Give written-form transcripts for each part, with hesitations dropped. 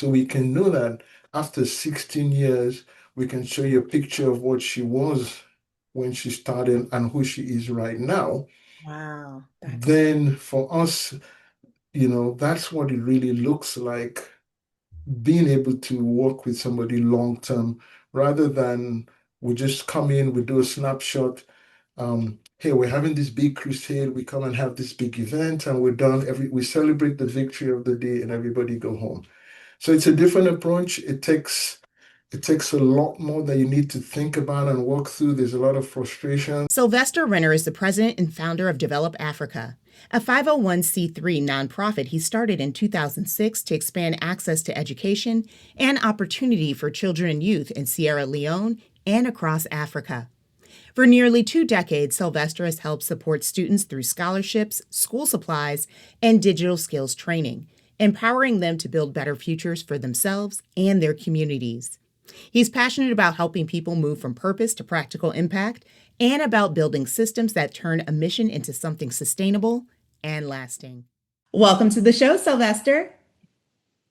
So we can know that after 16 years, we can show you a picture of what she was when she started and who she is right now. Wow, that's Then for us, that's what it really looks like being able to work with somebody long term rather than we just come in, we do a snapshot. Hey, we're having this big crusade, we come and have this big event and we're done. We celebrate the victory of the day and everybody go home. So it's a different approach. It takes a lot more that you need to think about and work through. There's a lot of frustration. Sylvester Renner is the president and founder of Develop Africa, a 501(c)(3) nonprofit he started in 2006 to expand access to education and opportunity for children and youth in Sierra Leone and across Africa. For nearly 2 decades, Sylvester has helped support students through scholarships, school supplies, and digital skills training, empowering them to build better futures for themselves and their communities. He's passionate about helping people move from purpose to practical impact and about building systems that turn a mission into something sustainable and lasting. Welcome to the show, Sylvester.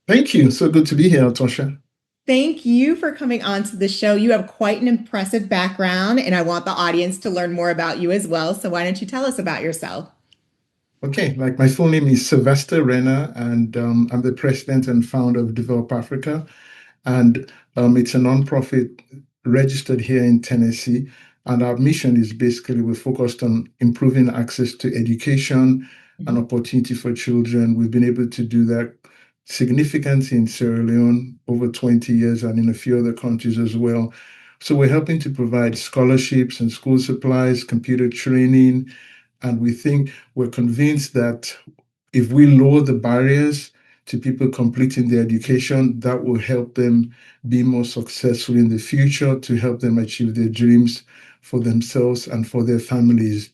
Thank you. So good to be here, Tosha. Thank you for coming on to the show. You have quite an impressive background, and I want the audience to learn more about you as well. So, why don't you tell us about yourself? Okay, like my full name is Sylvester Renner, and I'm the president and founder of Develop Africa. And it's a nonprofit registered here in Tennessee. And our mission is basically we're focused on improving access to education and Mhm. opportunity for children. We've been able to do that significantly in Sierra Leone over 20 years and in a few other countries as well. So we're helping to provide scholarships and school supplies, computer training, and we're convinced that if we lower the barriers to people completing their education, that will help them be more successful in the future, to help them achieve their dreams for themselves and for their families.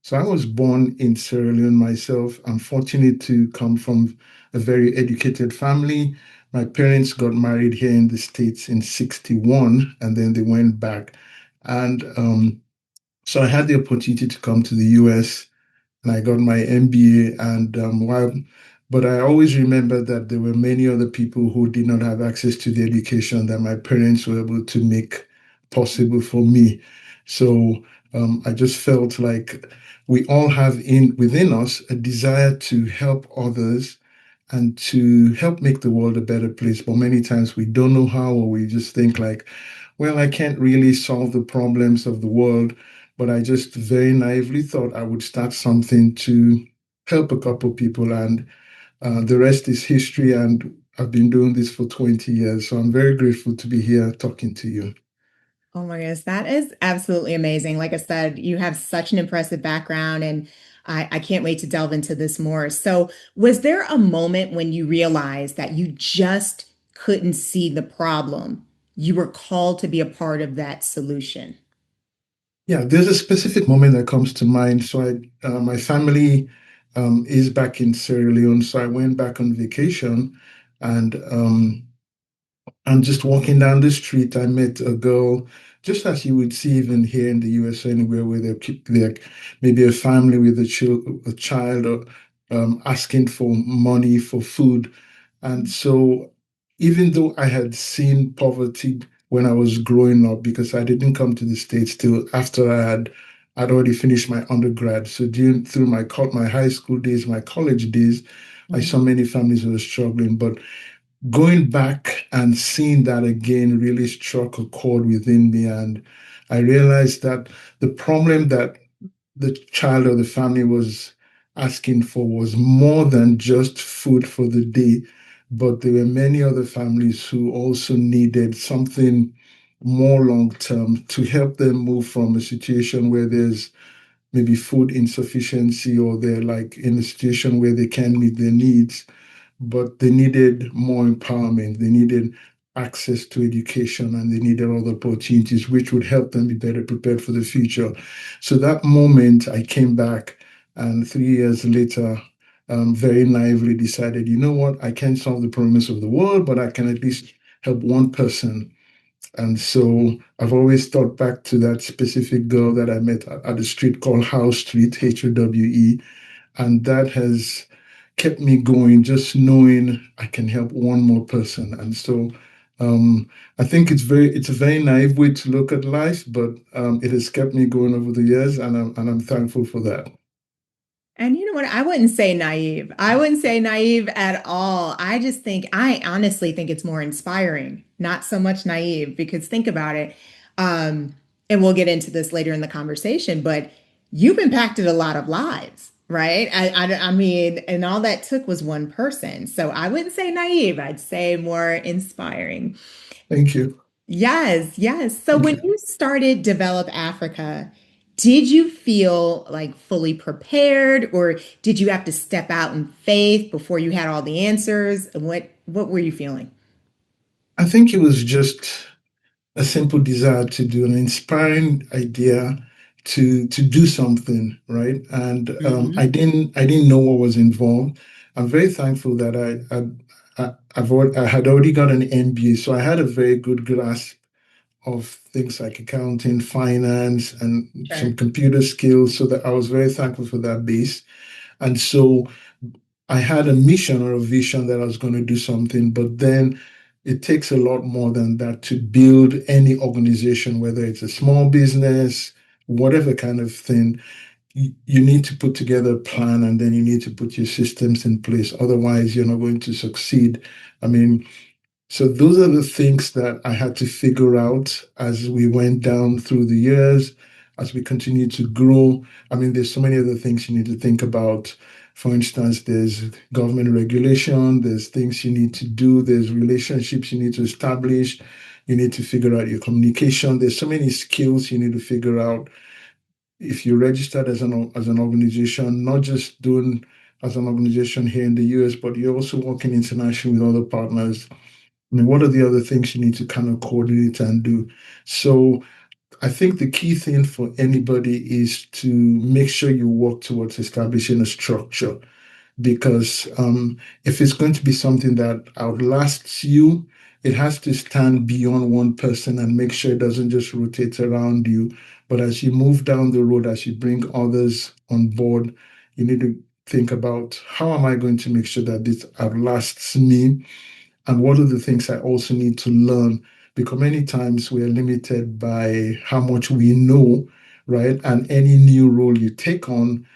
So I was born in Sierra Leone myself. I'm fortunate to come from a very educated family. My parents got married here in the States in 61, and then they went back. And so I had the opportunity to come to the US and I got my MBA. And but I always remember that there were many other people who did not have access to the education that my parents were able to make possible for me. So I just felt like we all have in within us a desire to help others and to help make the world a better place. But many times we don't know how, or we just think like, well, I can't really solve the problems of the world. But I just very naively thought I would start something to help a couple people. And the rest is history. And I've been doing this for 20 years. So I'm very grateful to be here talking to you. Oh my goodness, that is absolutely amazing. Like I said, you have such an impressive background, and I can't wait to delve into this more. So, was there a moment when you realized that you just couldn't see the problem? You were called to be a part of that solution. Yeah, there's a specific moment that comes to mind. So my family is back in Sierra Leone. So I went back on vacation and I'm just walking down the street. I met a girl, just as you would see even here in the US, anywhere where they're maybe a family with a child or asking for money for food. And so, even though I had seen poverty when I was growing up, because I didn't come to the States till after I'd already finished my undergrad. So through my high school days, my college days, I Mhm. saw many families who were struggling. But going back and seeing that again really struck a chord within me. And I realized that the problem that the child or the family was asking for was more than just food for the day, but there were many other families who also needed something more long term to help them move from a situation where there's maybe food insufficiency or they're like in a situation where they can't meet their needs, but they needed more empowerment. They needed access to education and they needed other opportunities which would help them be better prepared for the future. So that moment I came back and 3 years later, very naively decided, you know what, I can't solve the problems of the world, but I can at least help one person. And so I've always thought back to that specific girl that I met at a street called Howe Street, Howe. And that has kept me going, just knowing I can help one more person. And so I think it's a very naive way to look at life, but it has kept me going over the years, and I'm thankful for that. And you know what? I wouldn't say naive. I wouldn't say naive at all. I honestly think it's more inspiring, not so much naive, because think about it. Um, and we'll get into this later in the conversation, but you've impacted a lot of lives, right? I mean, and all that took was one person. So I wouldn't say naive. I'd say more inspiring. Thank you. Yes, yes. So Thank when you. you started Develop Africa, did you feel like fully prepared, or did you have to step out in faith before you had all the answers? What were you feeling? I think it was just a simple desire to do an inspiring idea to do something, right? And Hmm. I didn't know what was involved. I'm very thankful that I had already got an MBA, so I had a very good grasp of things like accounting, finance, and some Sure. computer skills. So that I was very thankful for that base. And so I had a mission or a vision that I was going to do something, but then it takes a lot more than that to build any organization, whether it's a small business, whatever kind of thing. You need to put together a plan, and then you need to put your systems in place. Otherwise, you're not going to succeed. I mean, so those are the things that I had to figure out as we went down through the years, as we continue to grow. I mean, there's so many other things you need to think about. For instance, there's government regulation, there's things you need to do, there's relationships you need to establish, you need to figure out your communication. There's so many skills you need to figure out if you're registered as an organization, not just doing as an organization here in the US, but you're also working internationally with other partners. I mean, what are the other things you need to kind of coordinate and do? So I think the key thing for anybody is to make sure you work towards establishing a structure because if it's going to be something that outlasts you, it has to stand beyond one person and make sure it doesn't just rotate around you. But as you move down the road, as you bring others on board, you need to think about how am I going to make sure that this outlasts me, and what are the things I also need to learn? Because many times we are limited by how much we know, right? And any new role you take on,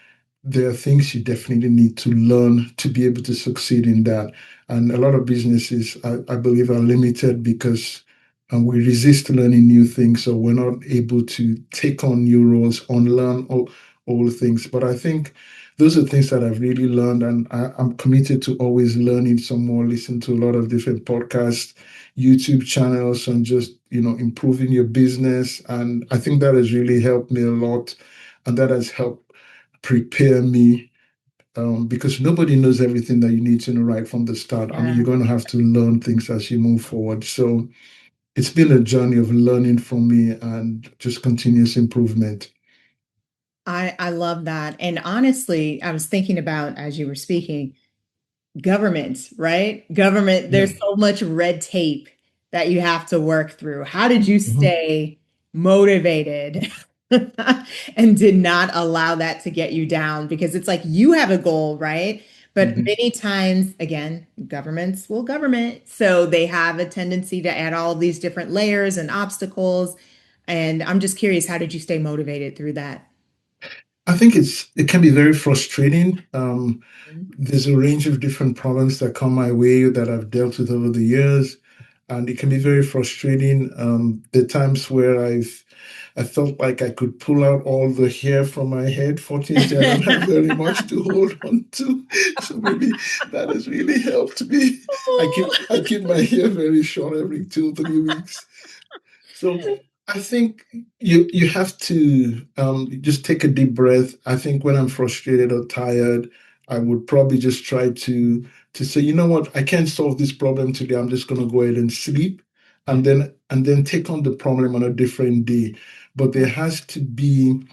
there are things you definitely need to learn to be able to succeed in that. And a lot of businesses, I believe, are limited because we resist learning new things, so we're not able to take on new roles, unlearn all things. But I think those are things that I've really learned, and I'm committed to always learning some more. Listen to a lot of different podcasts, YouTube channels, and just improving your business. And I think that has really helped me a lot, and that has helped prepare me because nobody knows everything that you need to know right from the start. I mean, Yeah. you're going to have to learn things as you move forward. So it's been a journey of learning from me and just continuous improvement. I love that. And honestly, I was thinking about as you were speaking, government, right? Government, Yeah. there's so much red tape that you have to work through. How did you Mhm. stay motivated and did not allow that to get you down? Because it's like you have a goal, right? But Mhm. many times, again, governments will government. So they have a tendency to add all of these different layers and obstacles. And I'm just curious, how did you stay motivated through that? I think it can be very frustrating. There's a range of different problems that come my way that I've dealt with over the years, and it can be very frustrating. There are times where I felt like I could pull out all the hair from my head. Fortunately, I don't have very much to hold on to, so maybe that has really helped me. I keep my hair very short every 2 or 3 weeks. So I think you have to just take a deep breath. I think when I'm frustrated or tired, I would probably just try to say, you know what, I can't solve this problem today. I'm just going to go ahead and sleep, and then take on the problem on a different day. But there has to be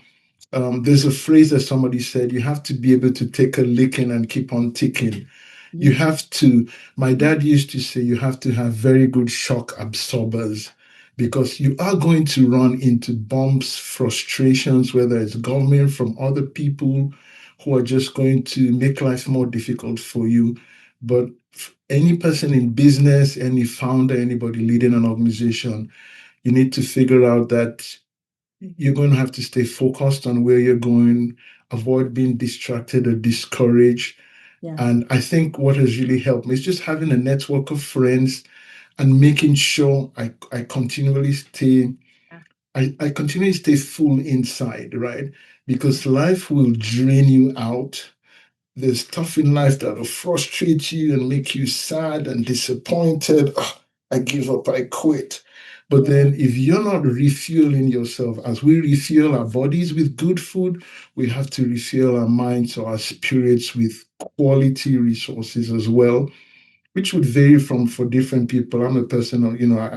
there's a phrase that somebody said, you have to be able to take a licking and keep on ticking. You Yeah. have to, my dad used to say, you have to have very good shock absorbers because you are going to run into bumps, frustrations, whether it's government, from other people, who are just going to make life more difficult for you. But any person in business, any founder, anybody leading an organization, you need to figure out that you're going to have to stay focused on where you're going, avoid being distracted or discouraged. Yeah. And I think what has really helped me is just having a network of friends and making sure I continually stay I continually stay full inside, right? Because life will drain you out. There's stuff in life that will frustrate you and make you sad and disappointed. "Ah, I give up, I quit." But Yeah. then, if you're not refueling yourself, as we refuel our bodies with good food, we have to refuel our minds or our spirits with quality resources as well, which would vary from for different people. I'm a person,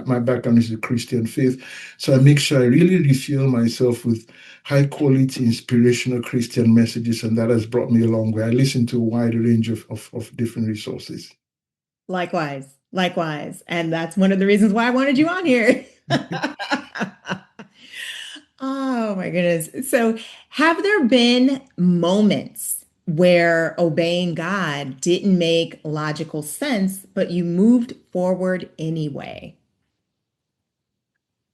my background is the Christian faith. So I make sure I really refuel myself with high quality, inspirational Christian messages. And that has brought me a long way. I listen to a wide range of different resources. Likewise, likewise. And that's one of the reasons why I wanted you on here. Oh my goodness. So, have there been moments where obeying God didn't make logical sense, but you moved forward anyway?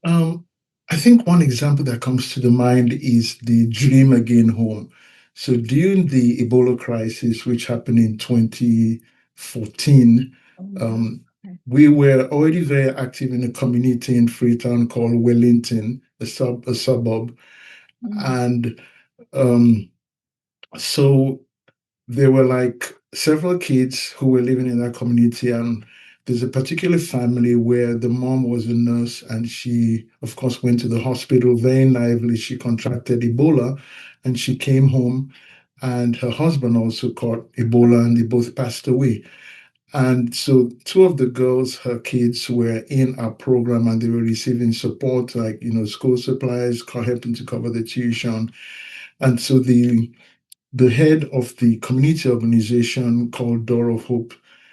Um, I think one example that comes to the mind is the Dream Again Home. So during the Ebola crisis, which happened in 2014, Oh, wow. um, Okay. we were already very active in a community in Freetown called Wellington, a suburb. Mm. And um, so there were like several kids who were living in that community, and there's a particular family where the mom was a nurse, and she, of course, went to the hospital very naively. She contracted Ebola, and she came home, and her husband also caught Ebola, and they both passed away. And so two of the girls, her kids, were in our program, and they were receiving support, like school supplies, helping to cover the tuition. And so the head of the community organization called Door of Hope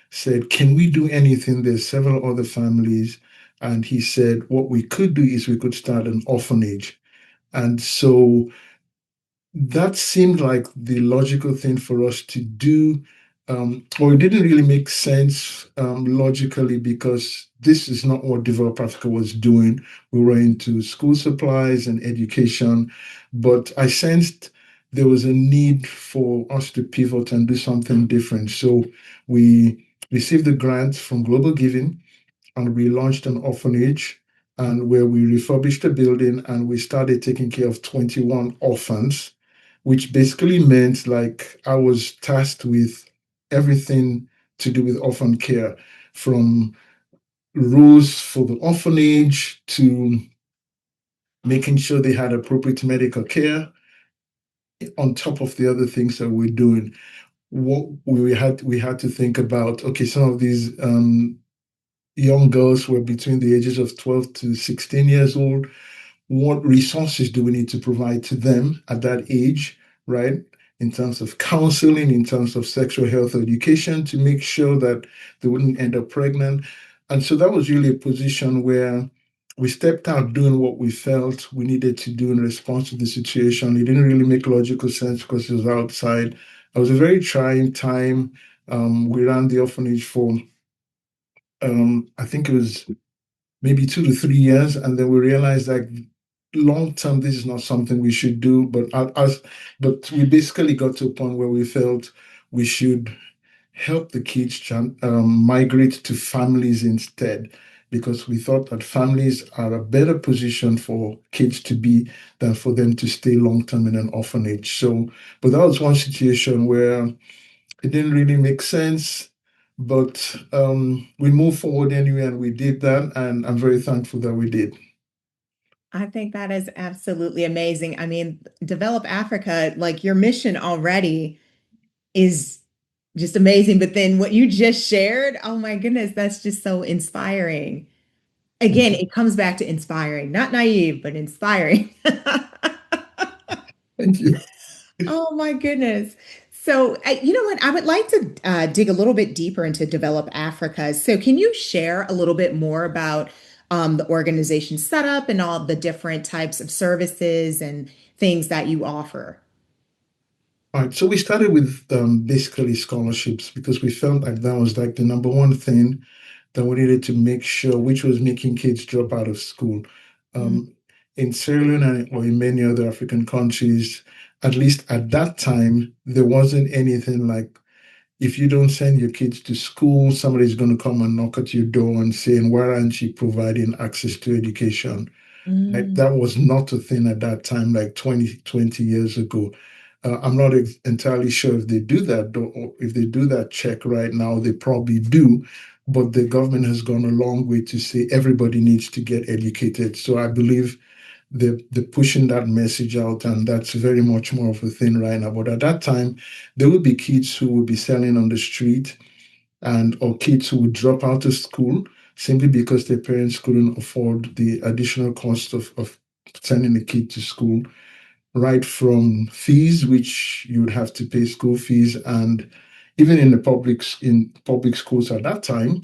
said, "Can we do anything? There's several other families." And he said, "What we could do is we could start an orphanage." And so that seemed like the logical thing for us to do. Or it didn't really make sense logically, because this is not what Develop Africa was doing. We were into school supplies and education, but I sensed there was a need for us to pivot and do something different. So we received the grant from Global Giving, and we launched an orphanage, and where we refurbished a building, and we started taking care of 21 orphans, which basically meant like I was tasked with everything to do with orphan care, from rules for the orphanage to making sure they had appropriate medical care on top of the other things that we're doing. What we had to think about, okay, some of these young girls were between the ages of 12 to 16 years old. What resources do we need to provide to them at that age, right? In terms of counseling, in terms of sexual health education, to make sure that they wouldn't end up pregnant. And so that was really a position where we stepped out doing what we felt we needed to do in response to the situation. It didn't really make logical sense because it was outside. It was a very trying time. We ran the orphanage for, I think it was maybe 2 to 3 years, and then we realized that long term this is not something we should do. But we basically got to a point where we felt we should help the kids migrate to families instead, because we thought that families are a better position for kids to be than for them to stay long term in an orphanage. So, but that was one situation where it didn't really make sense. But we moved forward anyway, and we did that, and I'm very thankful that we did. I think that is absolutely amazing. I mean, Develop Africa, like your mission already is just amazing. But then what you just shared, oh my goodness, that's just so inspiring. Again, it comes back to inspiring, not naive, but inspiring. Thank you. Oh my goodness. So, you know what? I would like to dig a little bit deeper into Develop Africa. So, can you share a little bit more about the organization setup and all the different types of services and things that you offer? All right, so we started with basically scholarships because we felt like that was like the number one thing that we needed to make sure, which was making kids drop out of school. Mm, Um, in Sierra Leone or in many other African countries, at least at that time, there wasn't anything like if you don't send your kids to school, somebody's going to come and knock at your door and saying, why aren't you providing access to education? Like, mm, that was not a thing at that time, like 20 years ago. I'm not entirely sure if they do that, though, or if they do that check right now, they probably do. But the government has gone a long way to say everybody needs to get educated. So I believe they're pushing that message out, and that's very much more of a thing right now. But at that time, there would be kids who would be selling on the street and or kids who would drop out of school simply because their parents couldn't afford the additional cost of sending a kid to school, right from fees, which you would have to pay school fees, and even in public schools at that time,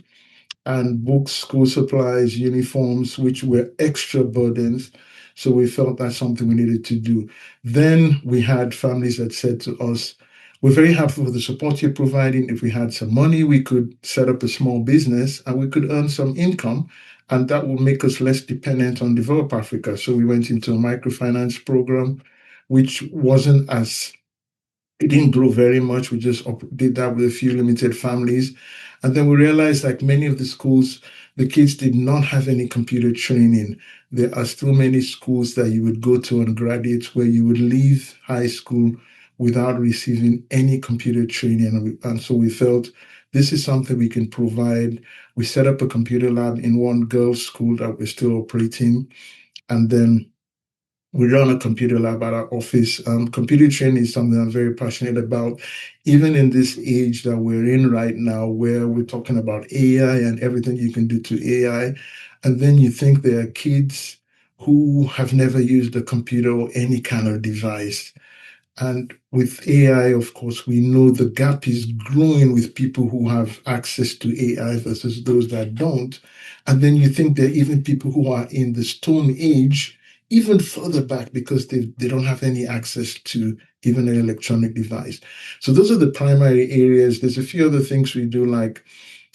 and books, school supplies, uniforms, which were extra burdens. So we felt that's something we needed to do. Then we had families that said to us, we're very happy for the support you're providing. If we had some money, we could set up a small business and we could earn some income, and that will make us less dependent on Develop Africa. So we went into a microfinance program, which wasn't as it didn't grow very much. We just did that with a few limited families. And then we realized like many of the schools, the kids did not have any computer training. There are still many schools that you would go to and graduate where you would leave high school without receiving any computer training. And so we felt this is something we can provide. We set up a computer lab in one girls' school that we're still operating. And then we run a computer lab at our office. Computer training is something I'm very passionate about, even in this age that we're in right now, where we're talking about AI and everything you can do to AI. And then you think there are kids who have never used a computer or any kind of device. And with AI, of course, we know the gap is growing with people who have access to AI versus those that don't. And then you think there are even people who are in the Stone Age, even further back, because they don't have any access to even an electronic device. So those are the primary areas. There's a few other things we do, like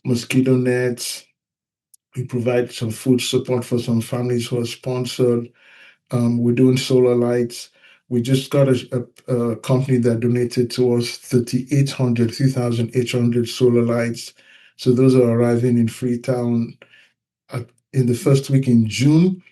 mosquito nets. We provide some food support for some families who are sponsored. We're doing solar lights. We just got a company that donated to us 3,800 solar lights. So those are arriving in Freetown in the first week in June,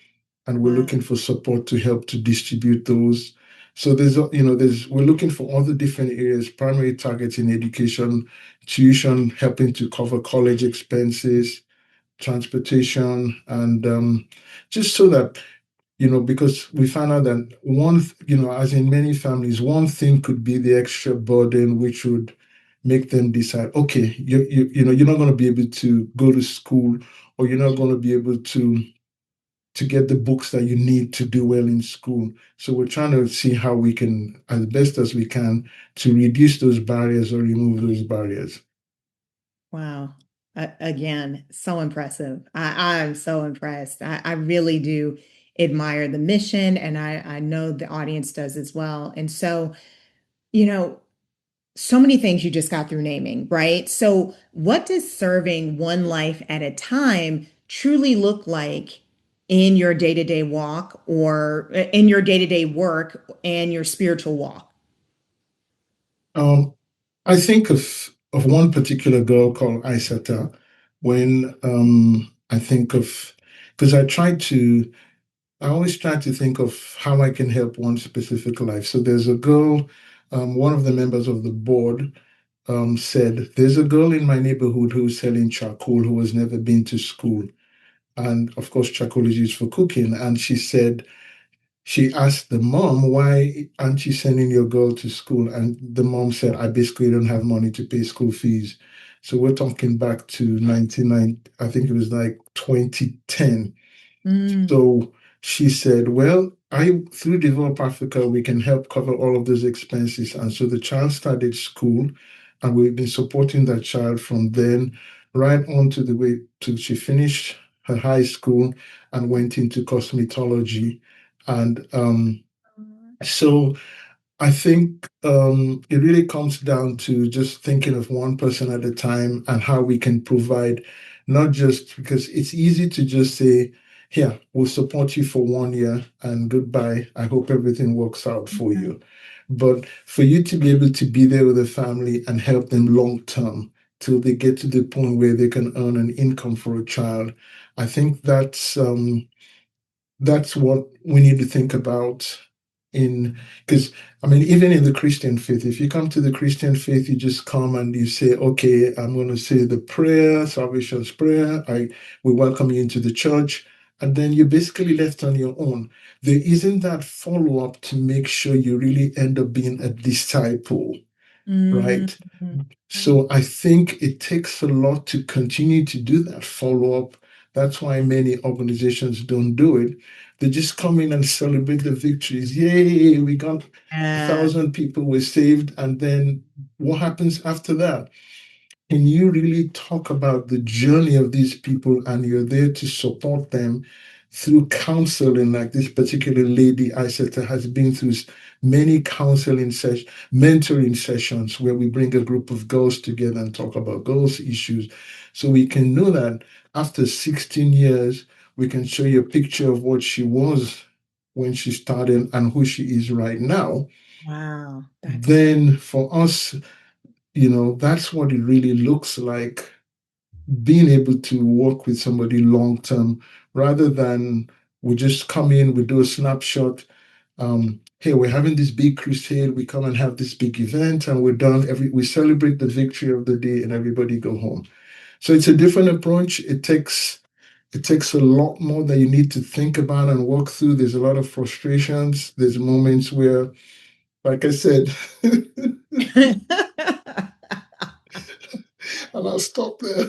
and we're wow. looking for support to help to distribute those. So we're looking for all the different areas, primary targets in education, tuition, helping to cover college expenses, transportation, and just so that because we found out that as in many families, one thing could be the extra burden, which would make them decide, okay, you're not going to be able to go to school, or you're not going to be able to get the books that you need to do well in school. So we're trying to see how we can, as best as we can, to reduce those barriers or remove those barriers. Wow. Again, so impressive. I'm so impressed. I really do admire the mission, and I know the audience does as well. And so, you know, so many things you just got through naming, right? So, what does serving one life at a time truly look like in your day-to-day walk or in your day-to-day work and your spiritual walk? Um, I think of one particular girl called Isata when I think of because I always try to think of how I can help one specific life. So there's a girl, one of the members of the board said, there's a girl in my neighborhood who's selling charcoal who has never been to school. And of course, charcoal is used for cooking. And she asked the mom, why aren't you sending your girl to school? And the mom said, I basically don't have money to pay school fees. So we're talking back to 99, I think it was like 2010. Mm, So she said, well, I through Develop Africa, we can help cover all of those expenses. And so the child started school, and we've been supporting that child from then right on to the way till she finished her high school and went into cosmetology. And so I think it really comes down to just thinking of one person at a time and how we can provide, not just because it's easy to just say, here, we'll support you for 1 year and goodbye. I hope everything works out for Mhm. you. But for you to be able to be there with the family and help them long term till they get to the point where they can earn an income for a child, I think that's what we need to think about in because I mean even in the Christian faith, if you come to the Christian faith, you just come and you say, okay, I'm going to say the prayer, salvation's prayer. We welcome you into the church, and then you're basically left on your own. There isn't that follow-up to make sure you really end up being a disciple, Mhm. right? So I think it takes a lot to continue to do that follow up. That's why many organizations don't do it. They just come in and celebrate the victories. Yay, we got a Yeah. thousand people were saved. And then what happens after that? Can you really talk about the journey of these people and you're there to support them through counseling, like this particular lady Isetta has been through many counseling sessions, mentoring sessions where we bring a group of girls together and talk about girls' issues. So we can know that after 16 years, we can show you a picture of what she was when she started and who she is right now. Wow. That's Then for us, that's what it really looks like being able to work with somebody long term rather than we just come in, we do a snapshot. Hey, we're having this big crusade. We come and have this big event, and we're done. We celebrate the victory of the day, and everybody go home. So it's a different approach. It takes a lot more that you need to think about and work through. There's a lot of frustrations. There's moments where, like I said, and I'll stop there.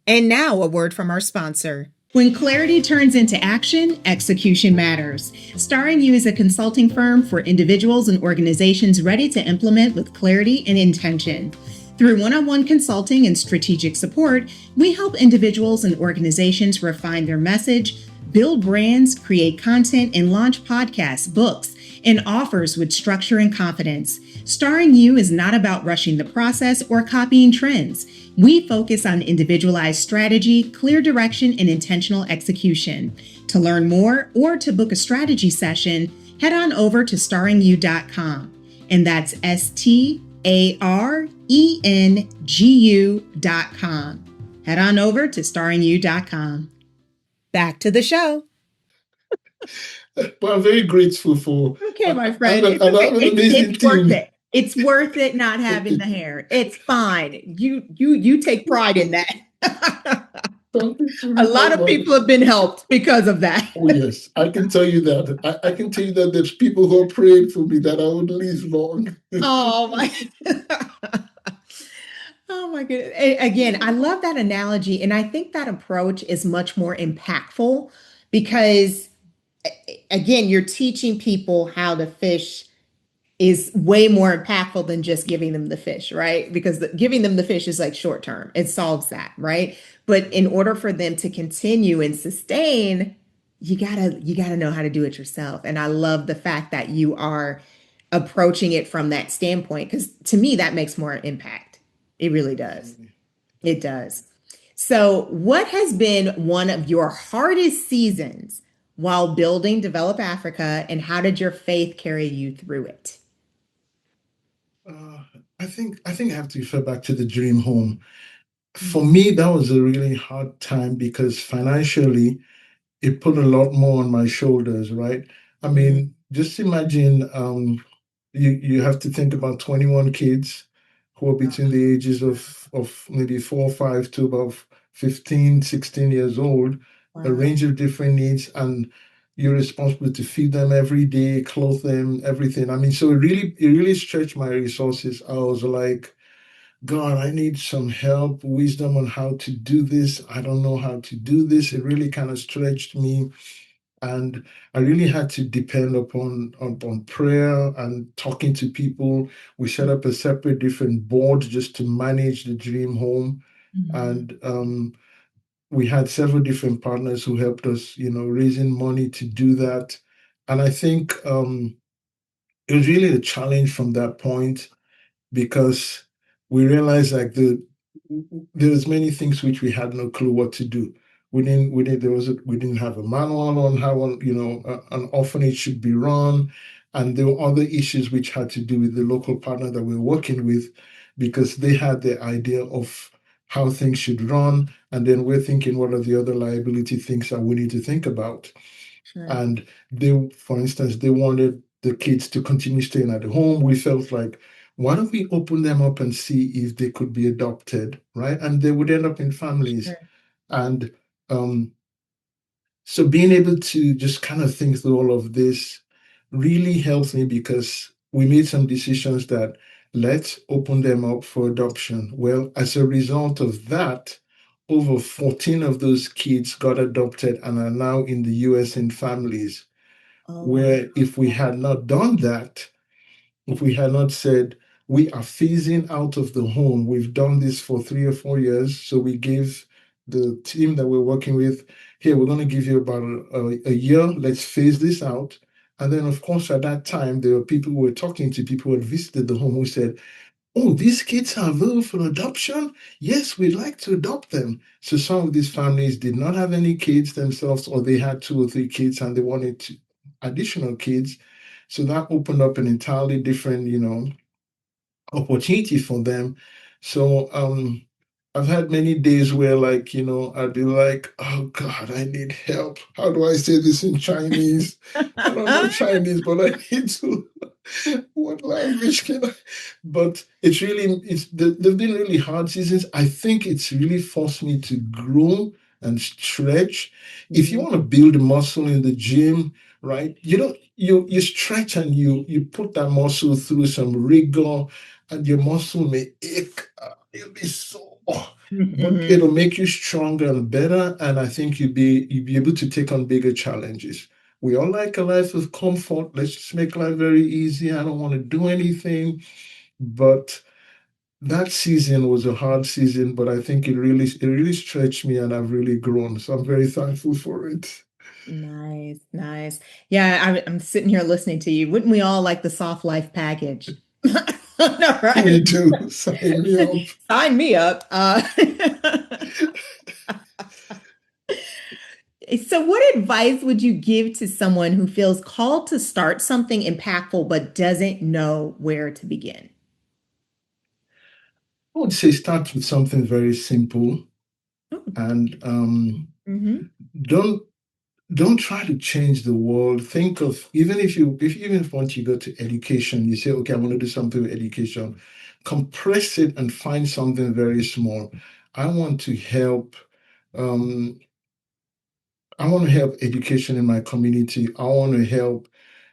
And now, a word from our sponsor. When clarity turns into action, execution matters. Starring You is a consulting firm for individuals and organizations ready to implement with clarity and intention. Through one on one consulting and strategic support, we help individuals and organizations refine their message, build brands, create content, and launch podcasts, books, and offers with structure and confidence. Starring You is not about rushing the process or copying trends. We focus on individualized strategy, clear direction, and intentional execution. To learn more or to book a strategy session, head on over to starringyou.com. And that's STARENGU.com. Head on over to starringyou.com. Back to the show. But I'm very grateful for. Okay, I, my I have friend. an, It's and I okay. have an It's amazing it's worth team. it. It's worth it not having the hair. It's fine. You take pride in that. Thank you A very lot of much. people have been helped because of that. Oh yes, I can tell you that. I can tell you that there's people who are praying for me that I would live long. Oh my. Oh my goodness. Again, I love that analogy. And I think that approach is much more impactful because, again, you're teaching people how to fish is way more impactful than just giving them the fish, right? Because giving them the fish is like short term, it solves that, right? But in order for them to continue and sustain, you gotta know how to do it yourself. And I love the fact that you are approaching it from that standpoint because to me that makes more impact. It really does. Absolutely. It does. So, what has been one of your hardest seasons while building Develop Africa, and how did your faith carry you through it? Uh, I think I have to refer back to the dream home. For me, that was a really hard time because financially, it put a lot more on my shoulders, right? I Mhm. mean, just imagine you have to think about 21 kids who are between the ages of maybe 4 or 5 to about 15, 16 years old, a Wow. range of different needs, and you're responsible to feed them every day, clothe them, everything. I mean, so it really stretched my resources. I was like, God, I need some help, wisdom on how to do this. I don't know how to do this. It really kind of stretched me. And I really had to depend upon prayer and talking to people. We set up a separate different board just to manage the dream home. Mhm. And we had several different partners who helped us, raising money to do that. And I think it was really a challenge from that point because we realized like there was many things which we had no clue what to do. We didn't have a manual on how an orphanage should be run, and there were other issues which had to do with the local partner that we were working with, because they had the idea of how things should run, and then we're thinking what are the other liability things that we need to think about. Sure. And they, for instance, they wanted the kids to continue staying at the home. We felt like, why don't we open them up and see if they could be adopted, right? And they would end up in families. Sure. And um, so being able to just kind of think through all of this really helps me, because we made some decisions that let's open them up for adoption. Well, as a result of that, over 14 of those kids got adopted and are now in the US in families. Oh, wow. Where if we had not done that, if we had not said, we are phasing out of the home, we've done this for 3 or 4 years. So we gave the team that we're working with, here, we're going to give you about a year, let's phase this out. And then, of course, at that time, there were people who were talking to people who had visited the home who said, oh, these kids are available for adoption. Yes, we'd like to adopt them. So some of these families did not have any kids themselves, or they had 2 or 3 kids and they wanted additional kids. So that opened up an entirely different, opportunity for them. So I've had many days where, like, I'd be like, oh God, I need help. How do I say this in Chinese? I don't know Chinese, but I need to. What language can I? But they've been really hard seasons. I think it's really forced me to grow and stretch. If you Mhm. want to build muscle in the gym, right? You don't you stretch and you put that muscle through some rigor, and your muscle may ache. It'll be sore, but Mhm. it'll make you stronger and better. And I think you'd be able to take on bigger challenges. We all like a life of comfort. Let's just make life very easy. I don't want to do anything. But that season was a hard season, but I think it really stretched me and I've really grown. So I'm very thankful for it. Nice, nice. Yeah, I'm sitting here listening to you. Wouldn't we all like the soft life package? No, We right? do. Sign me up. Sign me up. So, what advice would you give to someone who feels called to start something impactful but doesn't know where to begin? I would say start with something very simple, and Mm-hmm. don't don't try to change the world. Think of, even if once you go to education, you say, okay, I want to do something with education, compress it and find something very small. I want to help. Um, I want to help education in my community. I want to help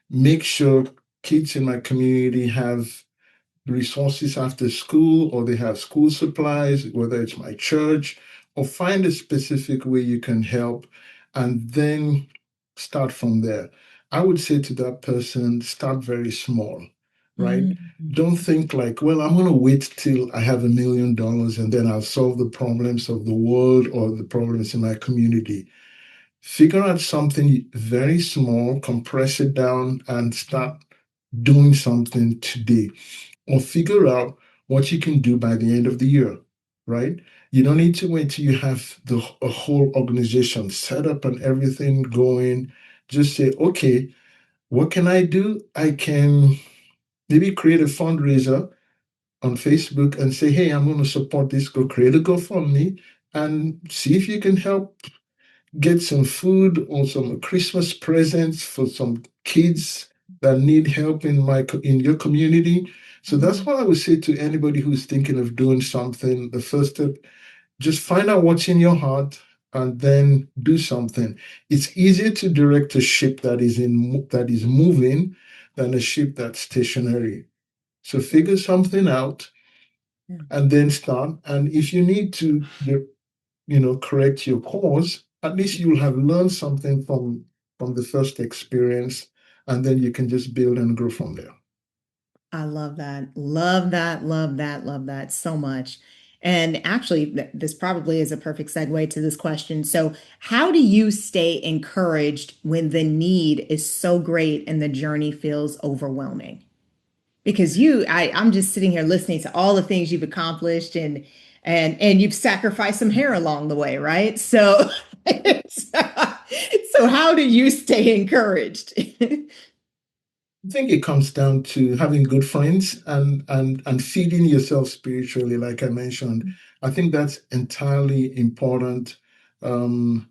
make sure kids in my community have resources after school, or they have school supplies, whether it's my church, or find a specific way you can help, and then start from there. I would say to that person, start very small, right? Mm-hmm. Don't think like, well, I'm going to wait till I have $1 million and then I'll solve the problems of the world or the problems in my community. Figure out something very small, compress it down, and start doing something today, or figure out what you can do by the end of the year, right? You don't need to wait till you have a whole organization set up and everything going. Just say, okay, what can I do? I can maybe create a fundraiser on Facebook and say, hey, I'm going to support this. Go create a GoFundMe and see if you can help get some food or some Christmas presents for some kids that need help in your community. So that's Mm-hmm. what I would say to anybody who's thinking of doing something. The first step, just find out what's in your heart and then do something. It's easier to direct a ship that is moving than a ship that's stationary. So figure something out Yeah. and then start. And if you need to correct your course, at least you'll have learned something from the first experience, and then you can just build and grow from there. I love that. Love that. Love that. Love that so much. And actually, this probably is a perfect segue to this question. So, how do you stay encouraged when the need is so great and the journey feels overwhelming? because I'm just sitting here listening to all the things you've accomplished, and you've sacrificed some hair along the way, right? So, so how do you stay encouraged? I think it comes down to having good friends and feeding yourself spiritually, like I mentioned. I think that's entirely important, um,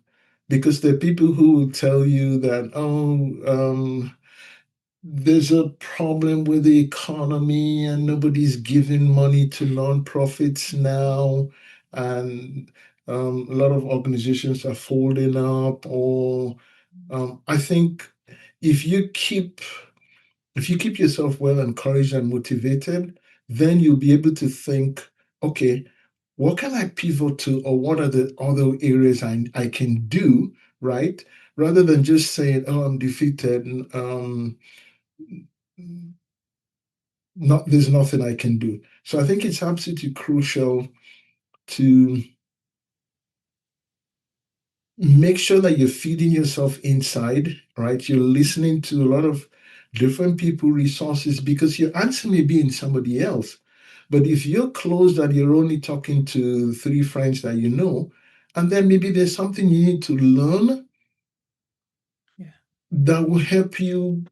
because there are people who will tell you that, there's a problem with the economy and nobody's giving money to nonprofits now, and a lot of organizations are folding up. Or I think if you keep if you keep yourself well encouraged and motivated, then you'll be able to think, okay, what can I pivot to, or what are the other areas I can do, right? Rather than just saying, oh, I'm defeated. Not there's nothing I can do. So I think it's absolutely crucial to make sure that you're feeding yourself inside, right? You're listening to a lot of different people, resources, because your answer may be in somebody else. But if you're closed and you're only talking to three friends that you know, and then maybe there's something you need to learn Yeah. that will help you.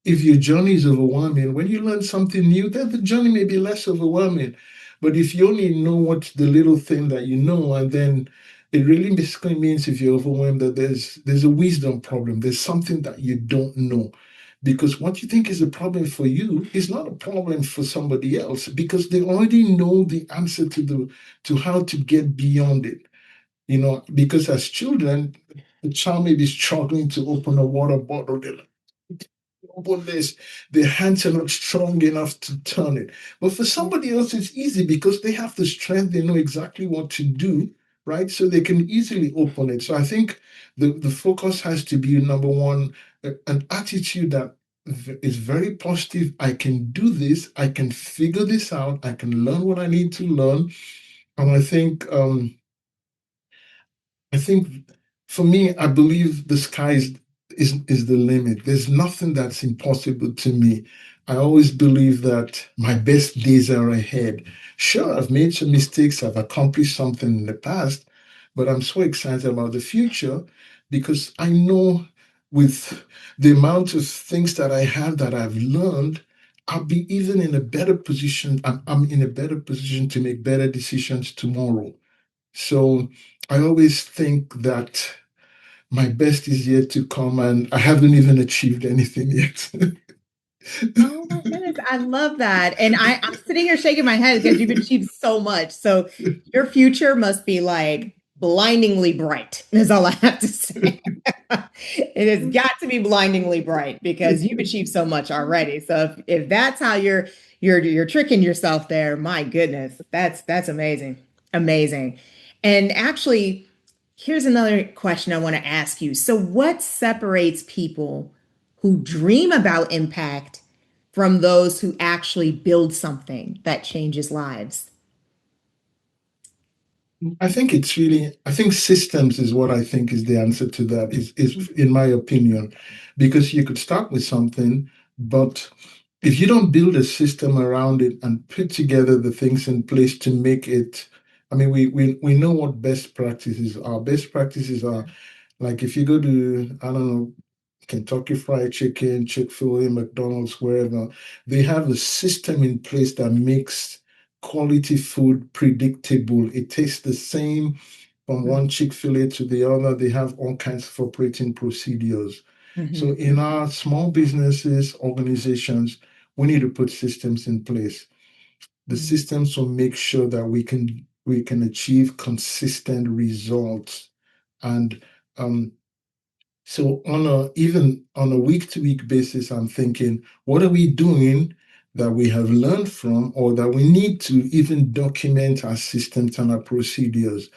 If your journey is overwhelming, when you learn something new, then the journey may be less overwhelming. But if you only know what the little thing that you know, and then it really basically means, if you're overwhelmed, that there's a wisdom problem. There's something that you don't know. Because what you think is a problem for you is not a problem for somebody else, because they already know the answer to how to get beyond it. Because as children, the child may be struggling to open a water bottle. They're like, open this, their hands are not strong enough to turn it. But for somebody else, it's easy because they have the strength, they know exactly what to do, right? So they can easily open it. So I think the focus has to be, number one, an attitude that is very positive. I can do this, I can figure this out, I can learn what I need to learn. And I think for me, I believe the sky is the limit. There's nothing that's impossible to me. I always believe that my best days are ahead. Sure, I've made some mistakes, I've accomplished something in the past, but I'm so excited about the future because I know, with the amount of things that I have that I've learned, I'll be even in a better position. I'm in a better position to make better decisions tomorrow. So I always think that my best is yet to come, and I haven't even achieved anything yet. Oh my goodness, I love that. And I'm sitting here shaking my head because you've achieved so much. So your future must be like blindingly bright, is all I have to say. It has got to be blindingly bright because you've achieved so much already. So if that's how you're tricking yourself there, my goodness, that's amazing. Amazing. And actually, here's another question I want to ask you. So what separates people who dream about impact from those who actually build something that changes lives? I think systems is what I think is the answer to that, is in my opinion, because you could start with something, but if you don't build a system around it and put together the things in place to make it, I mean, we know what best practices are. Best practices are, like, if you go to, I don't know, Kentucky Fried Chicken, Chick-fil-A, McDonald's, wherever, they have a system in place that makes quality food predictable. It tastes the same from one Chick-fil-A to the other. They have all kinds of operating procedures. So Mhm. in our small businesses, organizations, we need to put systems in place. The Mhm. systems will make sure that we can achieve consistent results. And um, so even on a week-to-week basis, I'm thinking, what are we doing that we have learned from, or that we need to even document our systems and our procedures?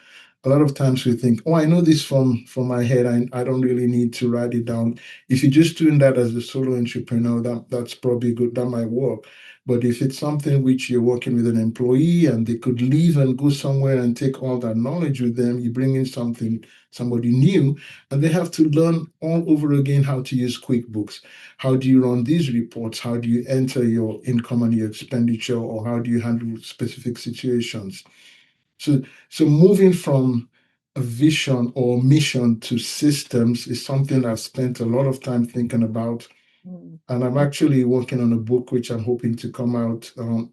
A lot of times we think, oh, I know this from my head. I don't really need to write it down. If you're just doing that as a solo entrepreneur, that's probably good. That might work. But if it's something which you're working with an employee and they could leave and go somewhere and take all that knowledge with them, you bring in something somebody new, and they have to learn all over again how to use QuickBooks. How do you run these reports? How do you enter your income and your expenditure, or how do you handle specific situations? So, so moving from a vision or mission to systems is something I've spent a lot of time thinking about. Mm. And I'm actually working on a book which I'm hoping to come out on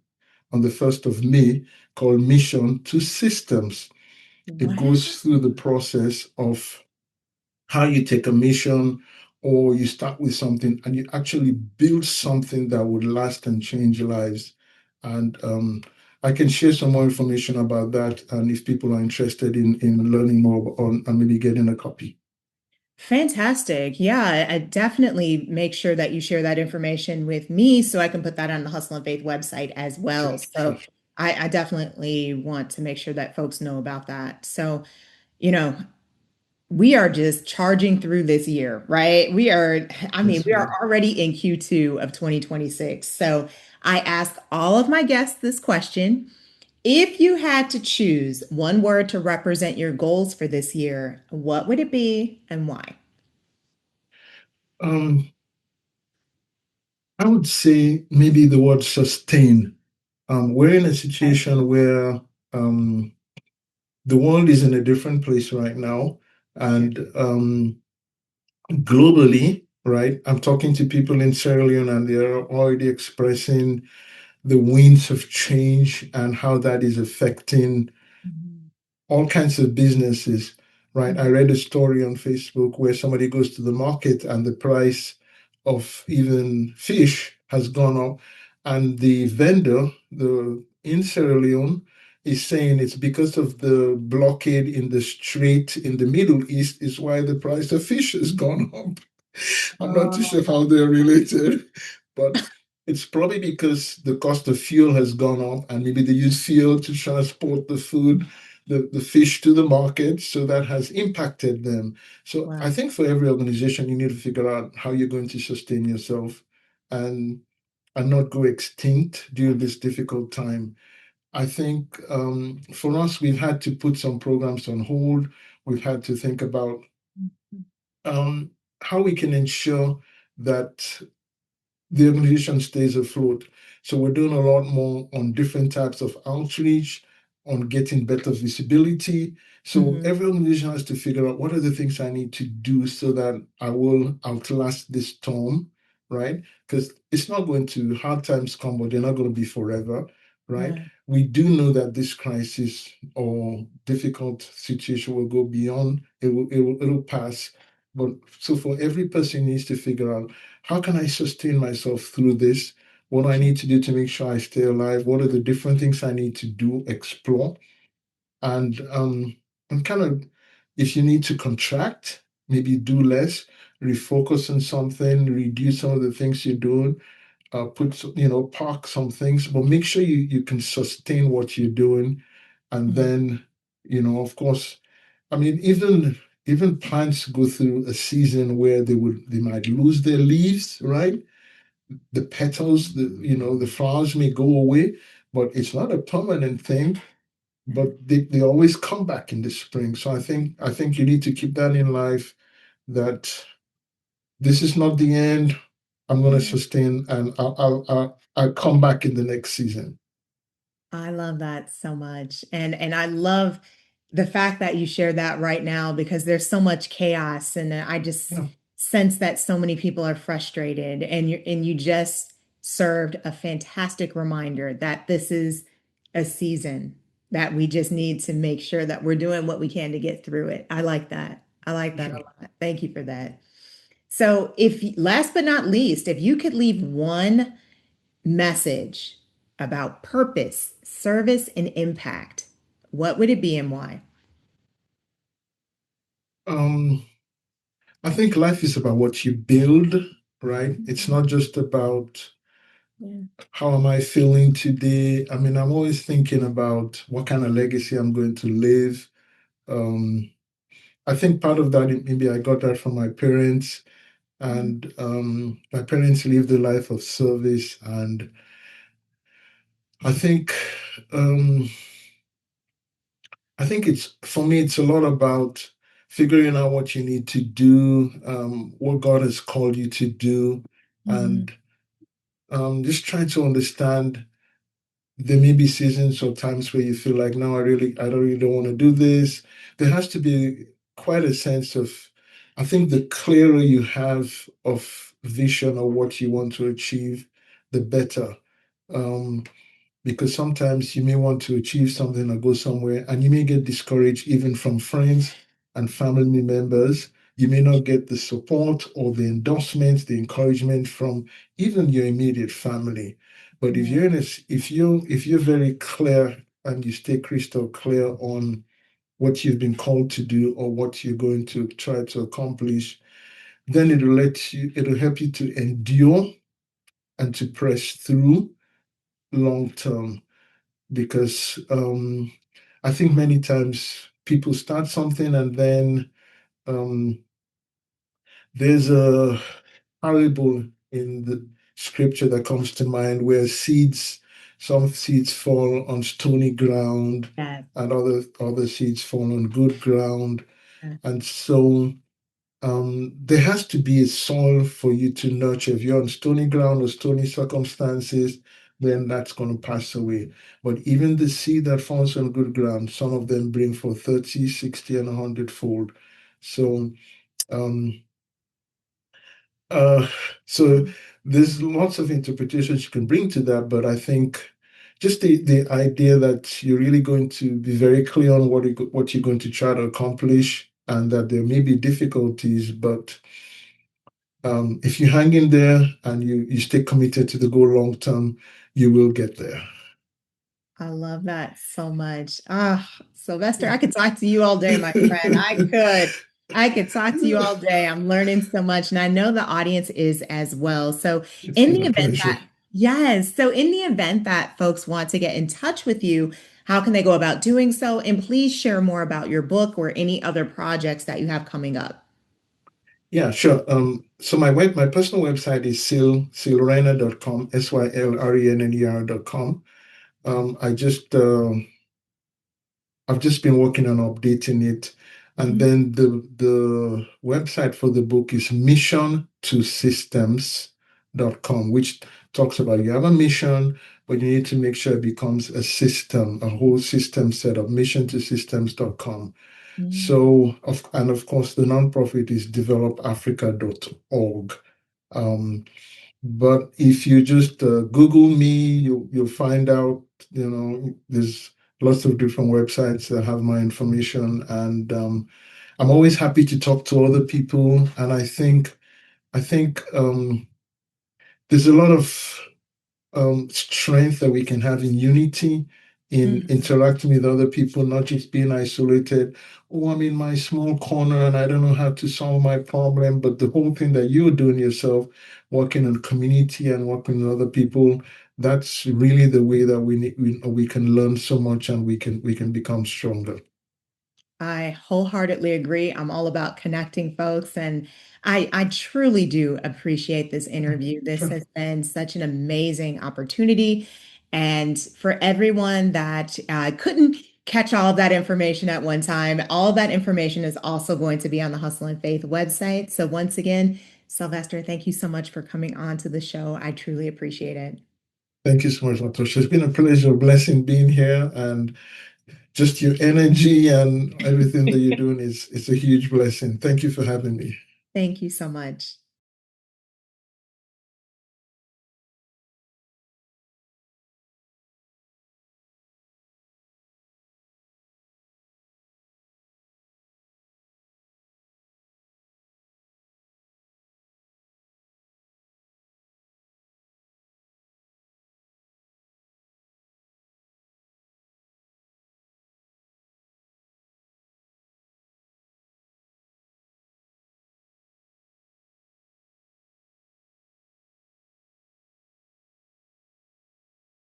the 1st of May called Mission to Systems. It Wow. goes through the process of how you take a mission or you start with something and you actually build something that would last and change lives. And I can share some more information about that. And if people are interested in learning more on and maybe getting a copy. Fantastic. Yeah, I definitely make sure that you share that information with me so I can put that on the Hustle and Faith website as well. Sure, sure, So sure. I definitely want to make sure that folks know about that. So, you know, we are just charging through this year, right? I mean, Yes, we are ma'am. already in Q2 of 2026. So I ask all of my guests this question. If you had to choose one word to represent your goals for this year, what would it be and why? Um, I would say maybe the word sustain. We're in a Okay. situation where um, the world is in a different place right now. Yeah. And globally, right, I'm talking to people in Sierra Leone and they're already expressing the winds of change and how that is affecting Mhm. all kinds of businesses, right? I Mhm. read a story on Facebook where somebody goes to the market and the price of even fish has gone up, and the vendor, the in Sierra Leone, is saying it's because of the blockade in the strait in the Middle East is why the price of fish has gone up. I'm not too sure Oh, how they're related, but it's probably because the cost of fuel has gone up and maybe they use fuel to transport the food, the fish to the market. So that has impacted them. So I wow. think for every organization, you need to figure out how you're going to sustain yourself and and not go extinct during this difficult time. I think for us, we've had to put some programs on hold. We've had to think about um, how we can ensure that the organization stays afloat. So we're doing a lot more on different types of outreach, on getting better visibility. So Mhm. every organization has to figure out what are the things I need to do so that I will outlast this storm, right? Because it's not going to, hard times come, but they're not going to be forever, right? Right. We do know that this crisis or difficult situation will go beyond, it'll pass. But so for every person needs to figure out how can I sustain myself through this? What do I Sure. need to do to make sure I stay alive? What are the different things I need to do, explore? And kind of if you need to contract, maybe do less, refocus on something, reduce some of the things you're doing, park some things, but make sure you can sustain what you're doing. And Mhm. then, of course, I mean, even plants go through a season where they might lose their leaves, right? The petals, the flowers may go away, but it's not a permanent thing. But they always come back in the spring. So I think you need to keep that in life that this is not the end. I'm going to Yeah. sustain and I'll come back in the next season. I love that so much. And I love the fact that you share that right now because there's so much chaos and I just Yeah, sense that so many people are frustrated and you just served a fantastic reminder that this is a season that we just need to make sure that we're doing what we can to get through it. I like that. I like for that a sure. lot. Thank you for that. So, if last but not least, if you could leave one message about purpose, service, and impact, what would it be and why? Um, I think life is about what you build, right? It's not just about Yeah. how am I feeling today. I mean, I'm always thinking about what kind of legacy I'm going to leave. Um, I think part of that, maybe I got that from my parents, and my parents lived a life of service. And I think, um, I think it's for me, it's a lot about figuring out what you need to do, what God has called you to do, Mhm. and just trying to understand. There may be seasons or times where you feel like, no, I don't really don't want to do this. There has to be quite a sense of, I think the clearer you have of vision or what you want to achieve, the better. Um, because sometimes you may want to achieve something or go somewhere and you may get discouraged even from friends and family members. You may not get the support or the endorsements, the encouragement from even your immediate family. But if Yeah. you're in a, if you're very clear and you stay crystal clear on what you've been called to do or what you're going to try to accomplish, then it'll help you to endure and to press through long term because I think many times people start something and then um, there's a parable in the scripture that comes to mind where some seeds fall on stony ground Yes. and other seeds fall on good ground. Yes. And so there has to be a soil for you to nurture. If you're on stony ground or stony circumstances, then that's going to pass away. But even the seed that falls on good ground, some of them bring for 30, 60, and 100-fold. So, um, uh, so there's lots of interpretations you can bring to that, but I think just the idea that you're really going to be very clear on what you're going to try to accomplish, and that there may be difficulties, but if you hang in there and you stay committed to the goal long term, you will get there. I love that so much. Ah, Sylvester, I could talk to you all day, my friend. I could. I could talk to you all day. I'm learning so much, and I know the audience is as well. So, It's in been the a event pleasure. that, yes, so in the event that folks want to get in touch with you, how can they go about doing so? And please share more about your book or any other projects that you have coming up. Yeah, sure. So my personal website is sylrenner.com, sylrenner.com. I just I've just been working on updating it. And Mhm. then the website for the book is mission2systems.com, which talks about you have a mission, but you need to make sure it becomes a system, a whole system set up, mission2systems.com. Mm. So, and of course, the nonprofit is developafrica.org. Um, but if you just Google me, you'll find out, there's lots of different websites that have my information. And I'm always happy to talk to other people. And I think there's a lot of strength that we can have in unity, in Mhm. interacting with other people, not just being isolated. Oh, I'm in my small corner and I don't know how to solve my problem. But the whole thing that you're doing yourself, working in community and working with other people, that's really the way that we can learn so much and we can become stronger. I wholeheartedly agree. I'm all about connecting folks, and I truly do appreciate this interview. This Sure. has been such an amazing opportunity. And for everyone that couldn't catch all of that information at one time, all of that information is also going to be on the Hustle and Faith website. So once again, Sylvester, thank you so much for coming on to the show. I truly appreciate it. Thank you so much, Natasha. It's been a pleasure, a blessing being here, and just your energy and everything that you're doing is a huge blessing. Thank you for having me. Thank you so much.